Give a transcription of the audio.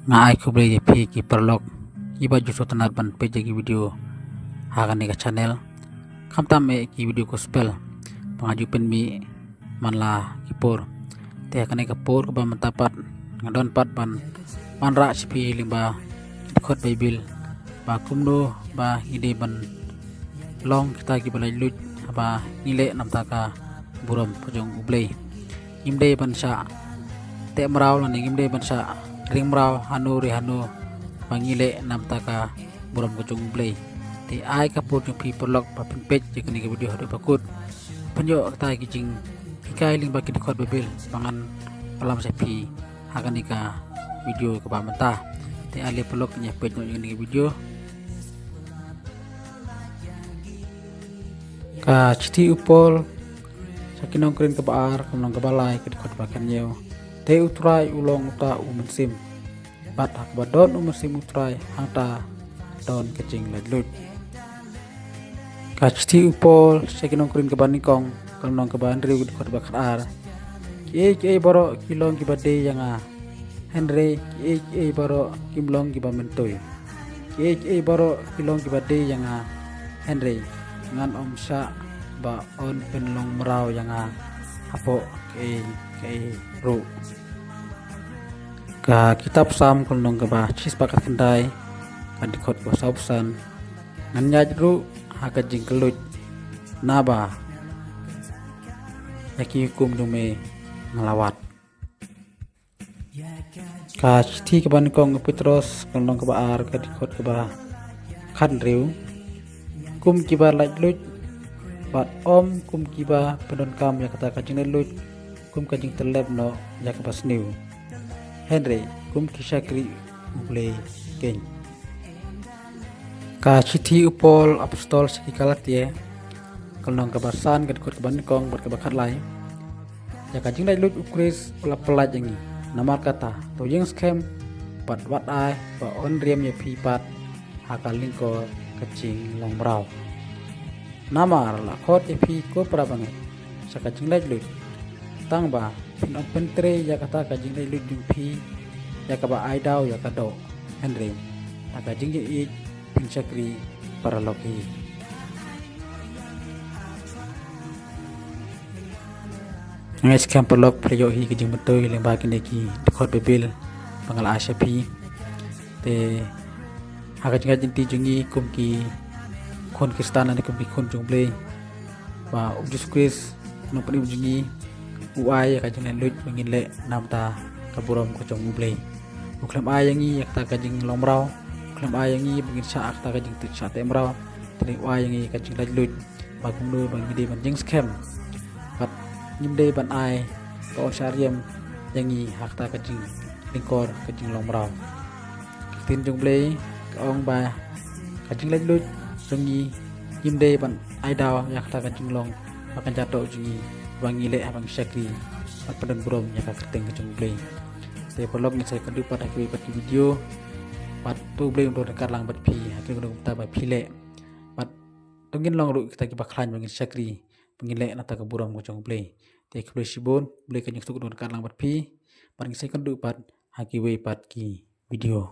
Ngai ko beli pi ki perlok iba justru tenar ban peja ki video hagan ka channel kam tam me ki video ko spell pangaju pen mi manla kipur te hagan ka pur ko ba mentapat ngadon pat ban ra sipi limba khot bible ba kumdo ba ide ban long kita ki balai lut ba nile namta ka buram pojong ublei imde ban sa te meraw lan imde ban sa ring meraw hanu pangile namta ka buram pojong ublei te ai ka pur jong pi perlok pa pen page jekani ka video hadu pakut penyo ta ki jing kai ling ba ki khot bible pangan alam sepi hagan ka video ka ba menta te ale perlok nya page no ni video ka citi upol sakinong krin ke baar kunong ke balai ke dikot bakan yeo te utrai ulong uta umensim bat hak badon umensim utrai hangta don kecing ledlut ka citi upol sakinong krin ke banikong kunong ke bandri ke dikot bakan ar ki boro kilong ki bade yang a Henry ki boro kimlong ki bamentoy ki boro kilong ki bade yang a Henry ngan om sa ba on penlong merau yang a hapo ke ru ka kitab sam kulong ke ba cis pakat kendai kan dikot ko sausan ngan nyaj ru haka jing kelut naba yaki hukum dume ngelawat ka citi ke banikong Petros kulong ke baar ka dikot ke ba kan riu kum kiba laj lut bat om kum kiba pedon kam ya kata kajing lut kum kajing terlep no ya ke pas new Henry kum kisakri ublei ken ka citi upol apostol sekikalat ye kalong ke basan ke dikot ke banikong ber ke bakat lai ya kajing laj lut ukris pelaj yangi namar kata to yang scam bat wat ai ba on riem ya pi pat hakal lingko kecing long merau namar la khot epi ko prabange saka jinglai lut tang ba pinon pentre ya kata ka jinglai lut jung pi ya ka ba ai dau ya ka do Henry taka jingje i pinsakri para loki ngai skam pelok preyo hi ki jing betul leng ba kini ki khot bebil pangal asya pi te haka jinga jinti jungi kum ki kon kristana ni kum ki kon jungle ba ujus kris no pani jungi uai ka jinga lut bangin le namta kaburam ko jong ublei uklam ayangi yakta ka jing lomrau uklam ayangi bangin sa akta ka jing tu sa temrau tani uayangi ka jing lut ba kum no bangin de ban jing scam bat nyimde ban ai ko syariem yangi hakta ka jing lingkor ka jing lomrau tin jungle ông bà kajing lek lut sungi imde ban aidao yakta kajing long makan jatuh jungi bangi le abang syakri pat padan brom yak kerteng kajing play te pelok ni saya kedu pada ki pat video pat tu play untuk dekat lang pat pi hakin kudu ta ba pi le pat tungin long ru kita ki baklan bangi syakri bangi le nata ka buram kajing play te klo sibon play kajing tu kudu dekat lang pat pi pat saya kedu pat haki we pat ki video